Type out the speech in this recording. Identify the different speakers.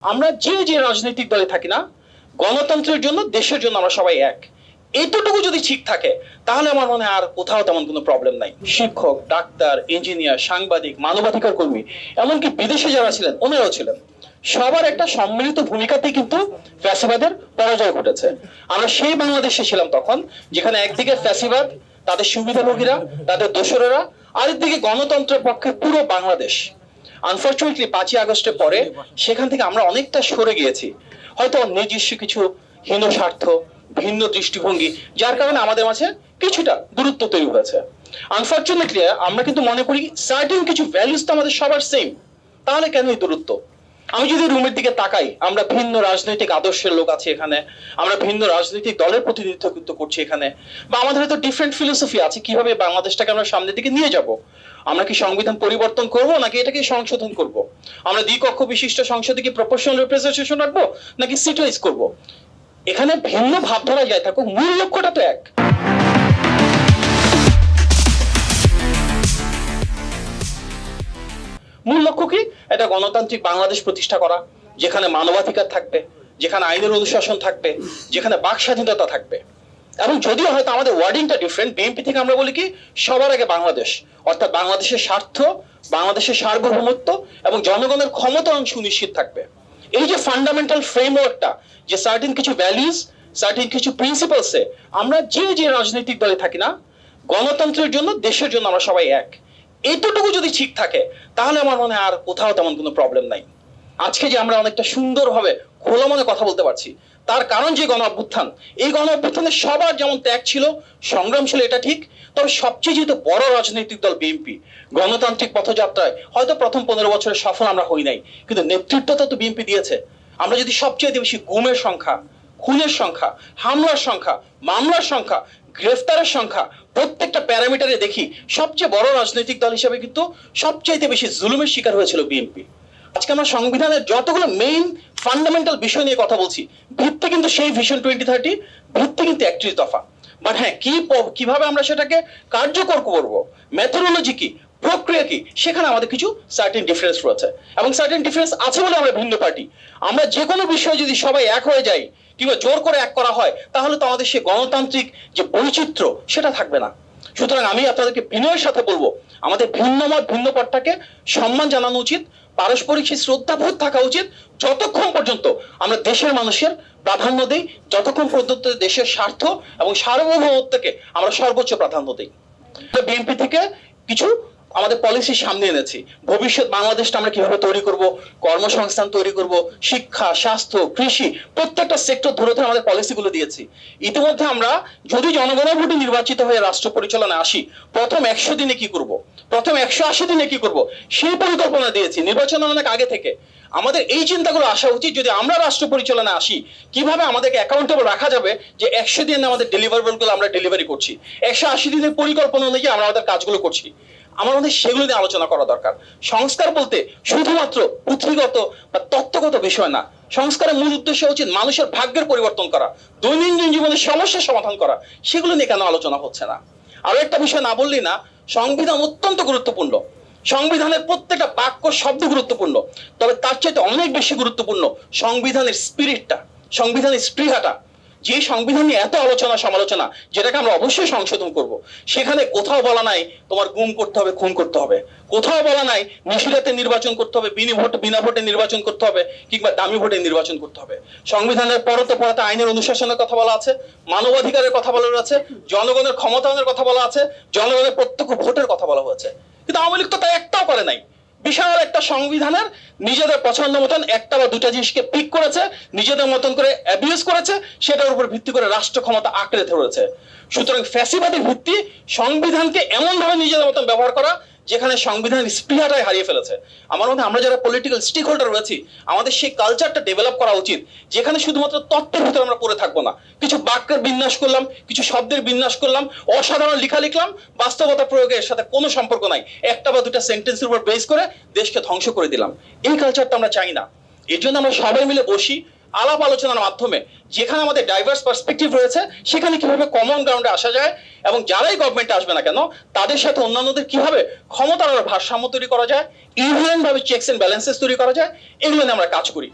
Speaker 1: আমরা যে যে রাজনৈতিক দলে থাকি না, গণতন্ত্রের জন্য দেশের জন্য আমরা সবাই এক। এতটুকু যদি ঠিক থাকে তাহলে আমার মনে হয় আর কোথাও তেমন কোনো প্রবলেম নাই। শিক্ষক, ডাক্তার, ইঞ্জিনিয়ার, সাংবাদিক, মানবাধিকার কর্মী, এমনকি বিদেশে যারা ছিলেন ওনারাও ছিলেন, সবার একটা সম্মিলিত ভূমিকাতেই কিন্তু ফ্যাসিবাদের পরাজয় ঘটেছে। আমরা সেই বাংলাদেশে ছিলাম তখন, যেখানে একদিকে ফ্যাসিবাদ, তাদের সুবিধাভোগীরা, তাদের দোসরেরা, আরেকদিকে গণতন্ত্রের পক্ষে পুরো বাংলাদেশ। আনফর্চুনেটলি 5ই আগস্টের পরে সেখান থেকে আমরা অনেকটা সরে গিয়েছি, হয়তো নিজস্ব কিছু হীন স্বার্থ, ভিন্ন দৃষ্টিভঙ্গি, যার কারণে আমাদের মাঝে কিছুটা দূরত্ব তৈরি হয়েছে। আনফর্চুনেটলি আমরা কিন্তু মনে করি সার্টেন কিছু ভ্যালুস তো আমাদের সবার সেম, তাহলে কেন এই দূরত্ব? আমি যদি রুমের দিকে তাকাই, আমরা ভিন্ন রাজনৈতিক আদর্শের লোক আছে এখানে, আমরা ভিন্ন রাজনৈতিক দলের প্রতিনিধিত্ব করছি এখানে, বা আমাদের হয়তো ডিফারেন্ট ফিলোসফি আছে কিভাবে বাংলাদেশটাকে আমরা সামনের দিকে নিয়ে যাব। আমরা কি সংবিধান পরিবর্তন করব নাকি এটাকে সংশোধন করব? আমরা দ্বিকক্ষ বিশিষ্ট সংসদে কি প্রপোর্শনাল রিপ্রেজেন্টেশন রাখবো নাকি সিট ওয়াইজ করব? এখানে ভিন্ন ভাবধারা যায় থাকুক, মূল লক্ষ্যটা তো এক। মূল লক্ষ্য কি? এটা গণতান্ত্রিক বাংলাদেশ প্রতিষ্ঠা করা, যেখানে মানবাধিকার থাকবে, যেখানে আইনের অনুশাসন থাকবে, যেখানে বাক স্বাধীনতা থাকবে। এবং যদিও হয়তো আমাদের ওয়ার্ডিংটা ডিফারেন্ট, বিএনপি থেকে আমরা বলি কি সবার আগে বাংলাদেশ, অর্থাৎ বাংলাদেশের স্বার্থ, বাংলাদেশের সার্বভৌমত্ব এবং জনগণের ক্ষমতা সুনিশ্চিত থাকবে। এই যে ফান্ডামেন্টাল ফ্রেমওয়ার্কটা, যে সার্টেন কিছু ভ্যালুস, সার্টেন কিছু প্রিন্সিপালসে আমরা যে যে রাজনৈতিক দলে থাকি না, গণতন্ত্রের জন্য দেশের জন্য আমরা সবাই এক। এতটুকু যদি ঠিক থাকে তাহলে আমার মনে হয় আর কোথাও তেমন কোনো প্রবলেম নাই। আজকে যে আমরা অনেকটা সুন্দরভাবে খোলা মনে কথা বলতে পারছি, তার কারণ যে গণ অভ্যুত্থান, এই গণ অভ্যুত্থানে সবার যেমন ত্যাগ ছিল, সংগ্রাম ছিল, এটা ঠিক। তবে সবচেয়ে যেহেতু বড় রাজনৈতিক দল বিএনপি, গণতান্ত্রিক পথযাত্রায় হয়তো প্রথম 15 বছরের সফল আমরা হই নাই, কিন্তু নেতৃত্বটা তো বিএনপি দিয়েছে। আমরা যদি সবচেয়ে বেশি গুমের সংখ্যা, খুনের সংখ্যা, হামলার সংখ্যা, মামলার সংখ্যা, গ্রেফতারের সংখ্যা, প্রত্যেকটা প্যারামিটারে দেখি, সবচেয়ে বড় রাজনৈতিক দল হিসেবে কিন্তু সবচেয়ে বেশি জুলুমের শিকার হয়েছিল বিএনপি। আজকে আমরা সংবিধানের যতগুলো মেইন ফান্ডামেন্টাল বিষয় নিয়ে কথা বলছি, ভিত্তি কিন্তু সেই ভিশন 2030, ভিত্তি কিন্তু 31 দফা। বাট হ্যাঁ, কিভাবে আমরা সেটাকে কার্যকর করব, মেথোডোলজি কি, প্রক্রিয়া কি, সেখানে আমাদের কিছু সার্টেন ডিফারেন্স রয়েছে। এবং সার্টেন ডিফারেন্স আছে বলে আমরা ভিন্ন পার্টি। আমরা যে কোনো বিষয়ে যদি সবাই এক হয়ে যাই কিংবা জোর করে এক করা হয়, তাহলে তো আমাদের সেই গণতান্ত্রিক যে বৈচিত্র্য সেটা থাকবে না। সুতরাং আমি আপনাদেরকে বিনয়ের সাথে বলবো, আমাদের ভিন্ন মত, ভিন্ন পথটাকে সম্মান জানানো উচিত, পারস্পরিক সেই শ্রদ্ধাবোধ থাকা উচিত, যতক্ষণ পর্যন্ত আমরা দেশের মানুষের প্রাধান্য দেই, যতক্ষণ পর্যন্ত দেশের স্বার্থ এবং সার্বভৌমত্বকে আমরা সর্বোচ্চ প্রাধান্য দিই। বিএনপি থেকে কিছু আমাদের পলিসি সামনে এনেছি। ভবিষ্যৎ বাংলাদেশটা আমরা কিভাবে তৈরি করব, কর্মসংস্থান তৈরি করব, শিক্ষা, স্বাস্থ্য, কৃষি, প্রত্যেকটা সেক্টর ধরে ধরে আমাদের পলিসিগুলো দিয়েছি। ইতিমধ্যে আমরা যদি জনগণের ভোটে নির্বাচিত হয়ে রাষ্ট্র পরিচালনায় আসি, প্রথম 100 দিনে কি করব, প্রথম 180 দিনে কি করব, সেই পরিকল্পনা দিয়েছি নির্বাচনের অনেক আগে থেকে। আমাদের এই চিন্তাগুলো আসা উচিত, যদি আমরা রাষ্ট্র পরিচালনায় আসি, কিভাবে আমাদেরকে অ্যাকাউন্টেবল রাখা যাবে যে 100 দিনে আমাদের ডেলিভারেবলগুলো আমরা ডেলিভারি করছি, 180 দিনের পরিকল্পনা অনুযায়ী আমরা আমাদের কাজগুলো করছি। আমার মধ্যে সেগুলো নিয়ে আলোচনা করা দরকার। সংস্কার বলতে শুধুমাত্র পুঁথিগত বা তত্ত্বগত বিষয় না, সংস্কারের মূল উদ্দেশ্য উচিত মানুষের ভাগ্যের পরিবর্তন করা, দৈনন্দিন জীবনের সমস্যার সমাধান করা। সেগুলো নিয়ে কেন আলোচনা হচ্ছে না? আরো একটা বিষয় না বললেই না, সংবিধান অত্যন্ত গুরুত্বপূর্ণ। সংবিধানের প্রত্যেকটা বাক্য, শব্দ গুরুত্বপূর্ণ, তবে তার চাইতে অনেক বেশি গুরুত্বপূর্ণ সংবিধানের স্পিরিটটা, সংবিধানের স্পৃহাটা। যে সংবিধান নিয়ে এত আলোচনা সমালোচনা, যেটাকে আমরা অবশ্যই সংশোধন করব, সেখানে কোথাও বলা নাই তোমার গুম করতে হবে, খুন করতে হবে, কোথাও বলা নাই নিশিরাতে নির্বাচন করতে হবে, বিনা ভোটে নির্বাচন করতে হবে, কিংবা দামি ভোটে নির্বাচন করতে হবে। সংবিধানের পরতে পরতে আইনের অনুশাসনের কথা বলা আছে, মানবাধিকারের কথা বলা আছে, জনগণের ক্ষমতায়নের কথা বলা আছে, জনগণের প্রত্যক্ষ ভোটের কথা বলা হয়েছে। কিন্তু আওয়ামী লীগ তো তাই একটাও করে নাই। বিশাল একটা সংবিধানের নিজেদের পছন্দ মতন একটা বা দুটা জিনিসকে পিক করেছে, নিজেদের মতন করে অ্যাবিউজ করেছে, সেটার উপর ভিত্তি করে রাষ্ট্র ক্ষমতা আঁকড়ে ধরেছে। সুতরাং ফ্যাসিবাদের ভিত্তি সংবিধানকে এমন ভাবে নিজেদের মতন ব্যবহার করা, যেখানে সংবিধানের স্পৃহাটাই হারিয়ে ফেলেছে। আমার মনে হয় আমরা যারা পলিটিক্যাল স্টেক হোল্ডার রয়েছি, আমাদের সেই কালচারটা ডেভেলপ করা উচিত, যেখানে শুধুমাত্র তত্ত্বের ভিতরে আমরা পড়ে থাকবো না, কিছু বাক্যের বিন্যাস করলাম, কিছু শব্দের বিন্যাস করলাম, অসাধারণ লেখা লিখলাম, বাস্তবতা প্রয়োগের সাথে কোনো সম্পর্ক নাই, একটা বা দুটা সেন্টেন্সের উপর বেস করে দেশকে ধ্বংস করে দিলাম। এই কালচারটা আমরা চাই না। এর জন্য আমরা সবাই মিলে বসি, আলাপ আলোচনার মাধ্যমে, যেখানে আমাদের ডাইভার্স পার্সপেক্টিভ রয়েছে, সেখানে কিভাবে কমন গ্রাউন্ডে আসা যায়, এবং যারাই গভর্নমেন্টে আসবে না কেন তাদের সাথে অন্যান্যদের কিভাবে ক্ষমতার ভারসাম্য তৈরি করা যায়, ইভেন ভাবে চেকস এন্ড ব্যালেন্সেস তৈরি করা যায়, এগুলো নিয়ে আমরা কাজ করি।